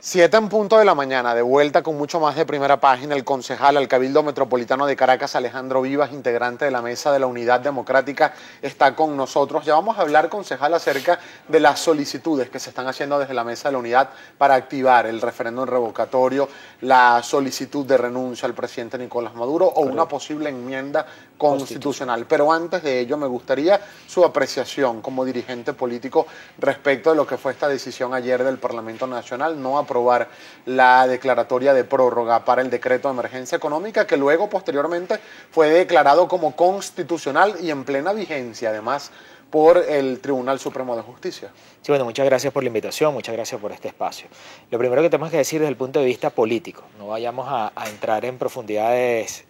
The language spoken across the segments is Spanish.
7 en punto de la mañana, de vuelta con mucho más de Primera Página. El concejal al Cabildo Metropolitano de Caracas, Alejandro Vivas, integrante de la Mesa de la Unidad Democrática, está con nosotros. Ya vamos a hablar, concejal, acerca de las solicitudes que se están haciendo desde la Mesa de la Unidad para activar el referéndum revocatorio, la solicitud de renuncia al presidente Nicolás Maduro o una posible enmienda constitucional. Pero antes de ello, me gustaría su apreciación como dirigente político respecto de lo que fue esta decisión ayer del Parlamento Nacional, no aprobar la declaratoria de prórroga para el decreto de emergencia económica, que luego posteriormente fue declarado como constitucional y en plena vigencia, además, por el Tribunal Supremo de Justicia. Sí, bueno, muchas gracias por la invitación, muchas gracias por este espacio. Lo primero que tenemos que decir desde el punto de vista político, no vayamos a entrar en profundidades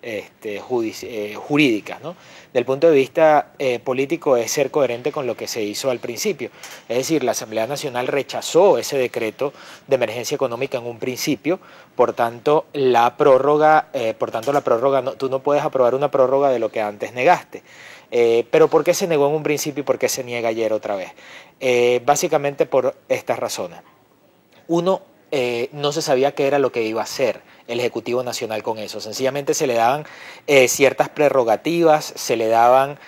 jurídicas, ¿no? Del punto de vista político es ser coherente con lo que se hizo al principio. Es decir, la Asamblea Nacional rechazó ese decreto de emergencia económica en un principio, por tanto, la prórroga, tú no puedes aprobar una prórroga de lo que antes negaste. Pero ¿por qué se negó en un principio y por qué se niega ayer otra vez? Básicamente por estas razones. Uno, no se sabía qué era lo que iba a hacer el Ejecutivo Nacional con eso. Sencillamente se le daban ciertas prerrogativas, se le daban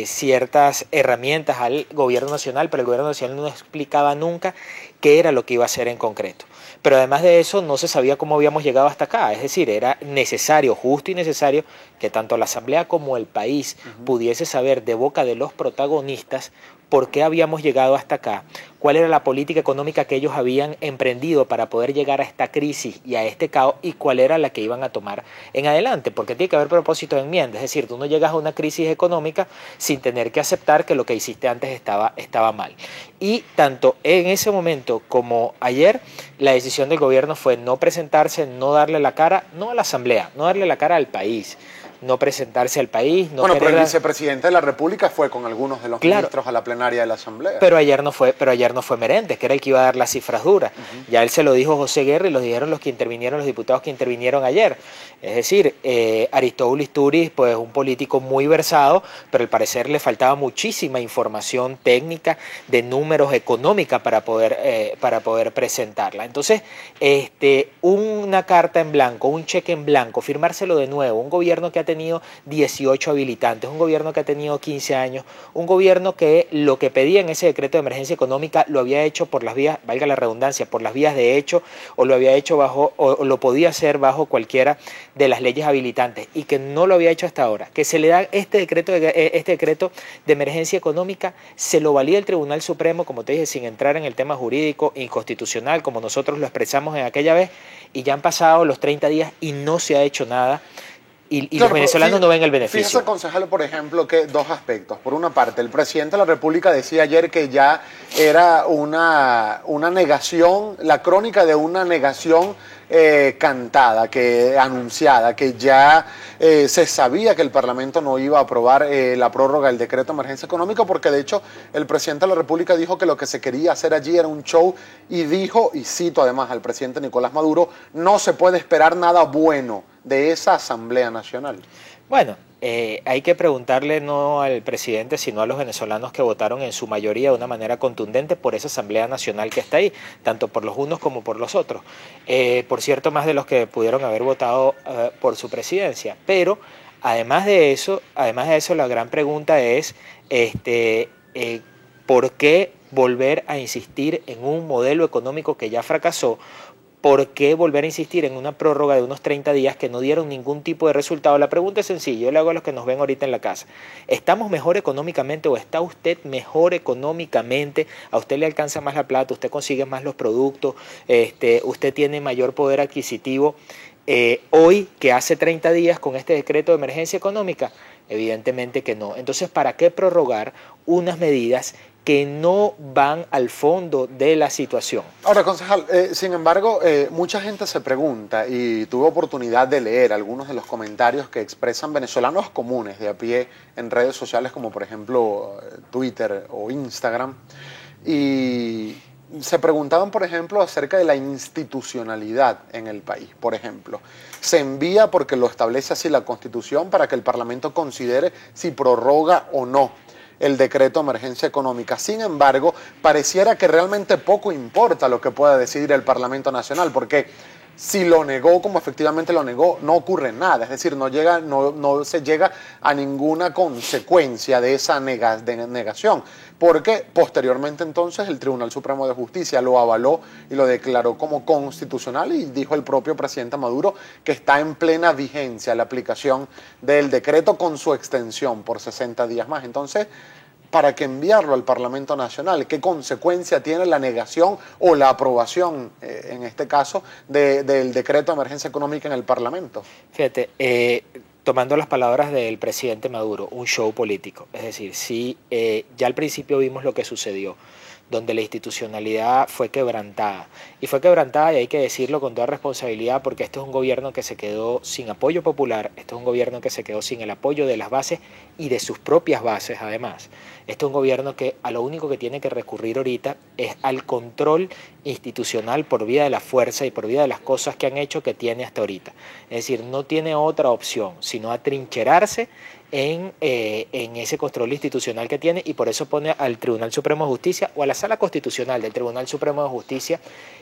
ciertas herramientas al Gobierno Nacional, pero el Gobierno Nacional no explicaba nunca qué era lo que iba a hacer en concreto. Pero además de eso no se sabía cómo habíamos llegado hasta acá, es decir, era necesario, justo y necesario que tanto la Asamblea como el país pudiese saber de boca de los protagonistas por qué habíamos llegado hasta acá, cuál era la política económica que ellos habían emprendido para poder llegar a esta crisis y a este caos y cuál era la que iban a tomar en adelante, porque tiene que haber propósito de enmienda, es decir, tú no llegas a una crisis económica sin tener que aceptar que lo que hiciste antes estaba mal. Y tanto en ese momento como ayer, la decisión del gobierno fue no presentarse, no darle la cara, no a la Asamblea, no darle la cara al país, no presentarse al país. No, bueno, pero el vicepresidente de la República fue con algunos de los ministros a la plenaria de la Asamblea. Pero ayer no fue Meréndez, que era el que iba a dar las cifras duras. Ya él se lo dijo José Guerra y lo dijeron los diputados que intervinieron ayer. Es decir, Aristóbulo Isturiz, pues un político muy versado, pero al parecer le faltaba muchísima información técnica, de números, económica para poder presentarla. Entonces, una carta en blanco, un cheque en blanco, firmárselo de nuevo, un gobierno que ha tenido 18 habilitantes, un gobierno que ha tenido 15 años, un gobierno que lo que pedía en ese decreto de emergencia económica lo había hecho por las vías, valga la redundancia, por las vías de hecho, o lo había hecho o lo podía hacer bajo cualquiera de las leyes habilitantes, y que no lo había hecho hasta ahora, que se le da este decreto de emergencia económica, se lo valida el Tribunal Supremo, como te dije, sin entrar en el tema jurídico, inconstitucional, como nosotros lo expresamos en aquella vez, y ya han pasado los 30 días y no se ha hecho nada. Y claro, los venezolanos no ven el beneficio. Fíjese, concejal, por ejemplo, que dos aspectos. Por una parte, el presidente de la República decía ayer que ya era una negación, la crónica de una negación cantada, anunciada, que ya se sabía que el Parlamento no iba a aprobar la prórroga del decreto de emergencia económica, porque de hecho el presidente de la República dijo que lo que se quería hacer allí era un show y dijo, y cito además al presidente Nicolás Maduro, no se puede esperar nada bueno de esa Asamblea Nacional. Bueno, hay que preguntarle no al presidente, sino a los venezolanos que votaron en su mayoría de una manera contundente por esa Asamblea Nacional que está ahí, tanto por los unos como por los otros. Por cierto, más de los que pudieron haber votado por su presidencia. Pero además de eso, la gran pregunta es ¿por qué volver a insistir en un modelo económico que ya fracasó? ¿Por qué volver a insistir en una prórroga de unos 30 días que no dieron ningún tipo de resultado? La pregunta es sencilla, yo le hago a los que nos ven ahorita en la casa. ¿Estamos mejor económicamente o está usted mejor económicamente? ¿A usted le alcanza más la plata? ¿Usted consigue más los productos? ¿Usted tiene mayor poder adquisitivo hoy que hace 30 días con este decreto de emergencia económica? Evidentemente que no. Entonces, ¿para qué prorrogar unas medidas que no van al fondo de la situación? Ahora, concejal, sin embargo, mucha gente se pregunta, y tuve oportunidad de leer algunos de los comentarios que expresan venezolanos comunes de a pie en redes sociales como por ejemplo Twitter o Instagram, y se preguntaban, por ejemplo, acerca de la institucionalidad en el país. Por ejemplo, se envía, porque lo establece así la Constitución, para que el Parlamento considere si prorroga o no el decreto de emergencia económica. Sin embargo, pareciera que realmente poco importa lo que pueda decidir el Parlamento Nacional, porque si lo negó como efectivamente lo negó, no ocurre nada, es decir, no se llega a ninguna consecuencia de esa negación, porque posteriormente entonces el Tribunal Supremo de Justicia lo avaló y lo declaró como constitucional, y dijo el propio presidente Maduro que está en plena vigencia la aplicación del decreto con su extensión por 60 días más. Entonces, ¿para qué enviarlo al Parlamento Nacional? ¿Qué consecuencia tiene la negación o la aprobación, en este caso, del decreto de emergencia económica en el Parlamento? Fíjate, tomando las palabras del presidente Maduro, un show político. Es decir, sí, ya al principio vimos lo que sucedió, donde la institucionalidad fue quebrantada. Y fue quebrantada, y hay que decirlo con toda responsabilidad, porque este es un gobierno que se quedó sin apoyo popular, este es un gobierno que se quedó sin el apoyo de las bases y de sus propias bases además. Este es un gobierno que a lo único que tiene que recurrir ahorita es al control institucional por vía de la fuerza y por vía de las cosas que han hecho que tiene hasta ahorita. Es decir, no tiene otra opción sino atrincherarse en ese control institucional que tiene, y por eso pone al Tribunal Supremo de Justicia o a la Sala Constitucional del Tribunal Supremo de Justicia,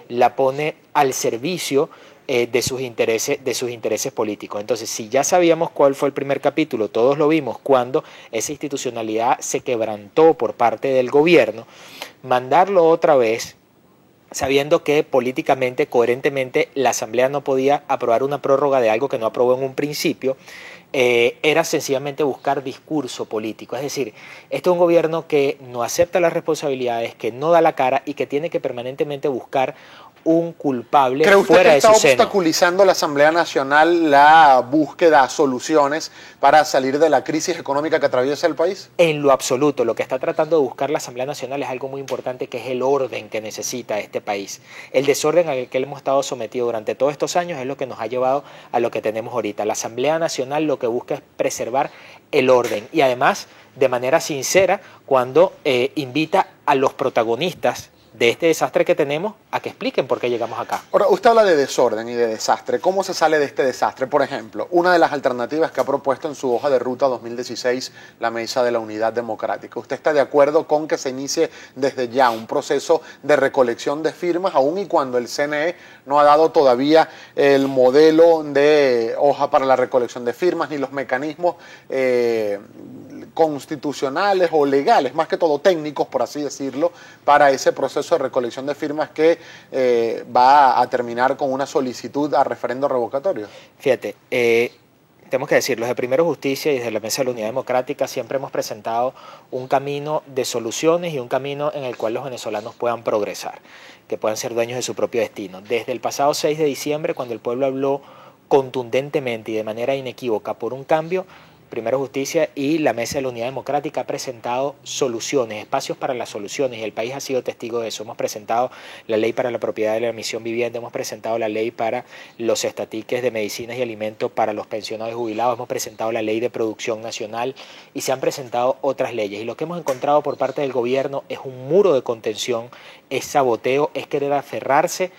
la pone al servicio de sus intereses políticos. Entonces, si ya sabíamos cuál fue el primer capítulo, todos lo vimos cuando esa institucionalidad se quebrantó por parte del gobierno, mandarlo otra vez, sabiendo que políticamente, coherentemente, la Asamblea no podía aprobar una prórroga de algo que no aprobó en un principio, era sencillamente buscar discurso político. Es decir, este es un gobierno que no acepta las responsabilidades, que no da la cara y que tiene que permanentemente buscar un culpable fuera de su seno. ¿Cree usted que está obstaculizando la Asamblea Nacional la búsqueda de soluciones para salir de la crisis económica que atraviesa el país? En lo absoluto. Lo que está tratando de buscar la Asamblea Nacional es algo muy importante, que es el orden que necesita este país. El desorden al que hemos estado sometidos durante todos estos años es lo que nos ha llevado a lo que tenemos ahorita. La Asamblea Nacional lo que busca es preservar el orden, y además de manera sincera, cuando invita a los protagonistas de este desastre que tenemos a que expliquen por qué llegamos acá. Ahora, usted habla de desorden y de desastre. ¿Cómo se sale de este desastre? Por ejemplo, una de las alternativas que ha propuesto en su hoja de ruta 2016 la Mesa de la Unidad Democrática. ¿Usted está de acuerdo con que se inicie desde ya un proceso de recolección de firmas, aun y cuando el CNE no ha dado todavía el modelo de hoja para la recolección de firmas ni los mecanismos constitucionales o legales, más que todo técnicos, por así decirlo, para ese proceso de recolección de firmas que va a terminar con una solicitud a referendo revocatorio? Fíjate, tenemos que decirlo, desde Primero Justicia y desde la Mesa de la Unidad Democrática siempre hemos presentado un camino de soluciones y un camino en el cual los venezolanos puedan progresar, que puedan ser dueños de su propio destino. Desde el pasado 6 de diciembre, cuando el pueblo habló contundentemente y de manera inequívoca por un cambio, Primero Justicia y la Mesa de la Unidad Democrática ha presentado soluciones, espacios para las soluciones, y el país ha sido testigo de eso. Hemos presentado la ley para la propiedad de la emisión vivienda, hemos presentado la ley para los estatiques de medicinas y alimentos para los pensionados y jubilados, hemos presentado la ley de producción nacional y se han presentado otras leyes. Y lo que hemos encontrado por parte del gobierno es un muro de contención, es saboteo, es querer aferrarse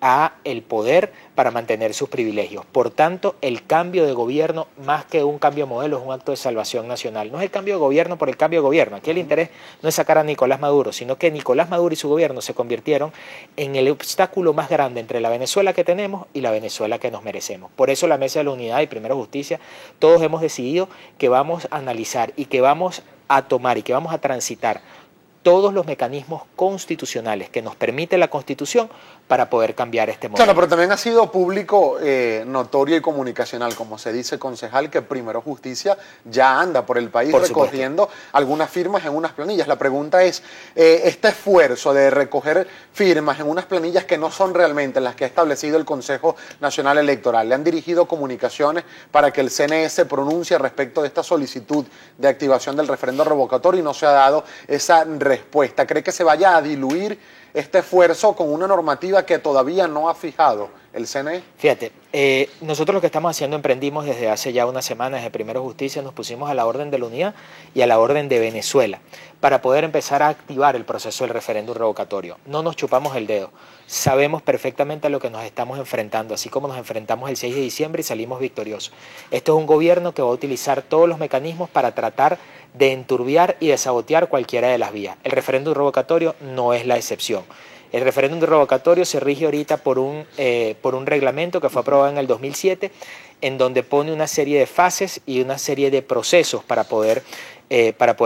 a el poder para mantener sus privilegios. Por tanto, el cambio de gobierno, más que un cambio de modelo, es un acto de salvación nacional. No es el cambio de gobierno por el cambio de gobierno. Aquí el interés no es sacar a Nicolás Maduro, sino que Nicolás Maduro y su gobierno se convirtieron en el obstáculo más grande entre la Venezuela que tenemos y la Venezuela que nos merecemos. Por eso la Mesa de la Unidad y Primero Justicia, todos hemos decidido que vamos a analizar y que vamos a tomar y que vamos a transitar todos los mecanismos constitucionales que nos permite la Constitución para poder cambiar este modelo. Claro, pero también ha sido público, notorio y comunicacional, como se dice, concejal, que Primero Justicia ya anda por el país recogiendo algunas firmas en unas planillas. La pregunta es, este esfuerzo de recoger firmas en unas planillas que no son realmente las que ha establecido el Consejo Nacional Electoral, ¿le han dirigido comunicaciones para que el CNE se pronuncie respecto de esta solicitud de activación del referendo revocatorio y no se ha dado esa respuesta? ¿Cree que se vaya a diluir este esfuerzo con una normativa que todavía no ha fijado el CNE? Fíjate, nosotros lo que estamos haciendo, emprendimos desde hace ya unas semanas, desde Primero Justicia, nos pusimos a la orden de la unidad y a la orden de Venezuela para poder empezar a activar el proceso del referéndum revocatorio. No nos chupamos el dedo, sabemos perfectamente a lo que nos estamos enfrentando, así como nos enfrentamos el 6 de diciembre y salimos victoriosos. Esto es un gobierno que va a utilizar todos los mecanismos para tratar de enturbiar y de sabotear cualquiera de las vías. El referéndum revocatorio no es la excepción. El referéndum revocatorio se rige ahorita por un reglamento que fue aprobado en el 2007, en donde pone una serie de fases y una serie de procesos para poder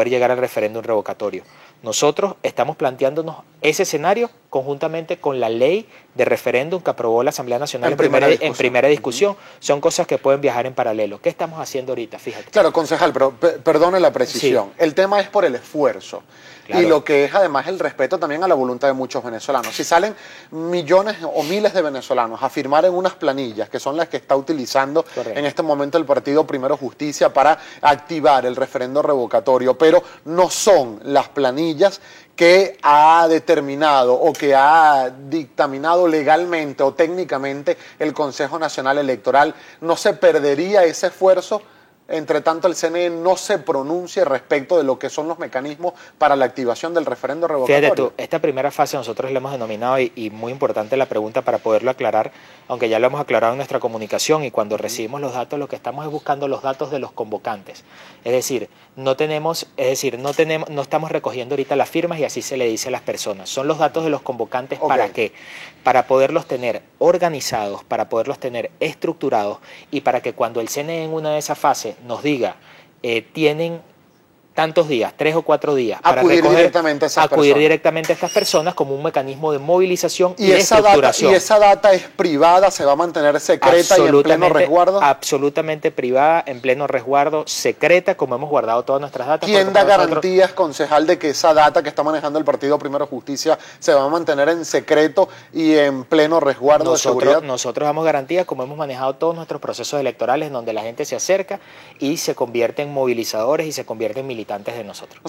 llegar al referéndum revocatorio. Nosotros estamos planteándonos ese escenario conjuntamente con la ley de referéndum que aprobó la Asamblea Nacional en primera discusión. Son cosas que pueden viajar en paralelo. ¿Qué estamos haciendo ahorita? Fíjate. Claro, concejal, pero perdone la precisión. Sí. El tema es por el esfuerzo. Claro. Y lo que es además el respeto también a la voluntad de muchos venezolanos. Si salen millones o miles de venezolanos a firmar en unas planillas, que son las que está utilizando en este momento el partido Primero Justicia para activar el referendo revocatorio, pero no son las planillas que ha determinado o que ha dictaminado legalmente o técnicamente el Consejo Nacional Electoral, ¿no se perdería ese esfuerzo? Entre tanto, el CNE no se pronuncie respecto de lo que son los mecanismos para la activación del referendo revocatorio. Fíjate tú, esta primera fase nosotros la hemos denominado, y muy importante la pregunta para poderlo aclarar, aunque ya lo hemos aclarado en nuestra comunicación, y cuando recibimos los datos, lo que estamos es buscando los datos de los convocantes. Es decir, no estamos recogiendo ahorita las firmas y así se le dice a las personas. Son los datos de los convocantes. Okay. ¿Para qué? Para poderlos tener organizados, para poderlos tener estructurados, y para que cuando el CNE en una de esas fases nos diga, tienen tantos días, 3 o 4 días, para acudir directamente a estas personas como un mecanismo de movilización y de estructuración. ¿Y esa data es privada, se va a mantener secreta y en pleno resguardo? Absolutamente privada, en pleno resguardo, secreta, como hemos guardado todas nuestras datas. ¿Quién da garantías, concejal, de que esa data que está manejando el partido Primero Justicia se va a mantener en secreto y en pleno resguardo de seguridad? Nosotros damos garantías, como hemos manejado todos nuestros procesos electorales, en donde la gente se acerca y se convierte en movilizadores y se convierte en militantes de nosotros.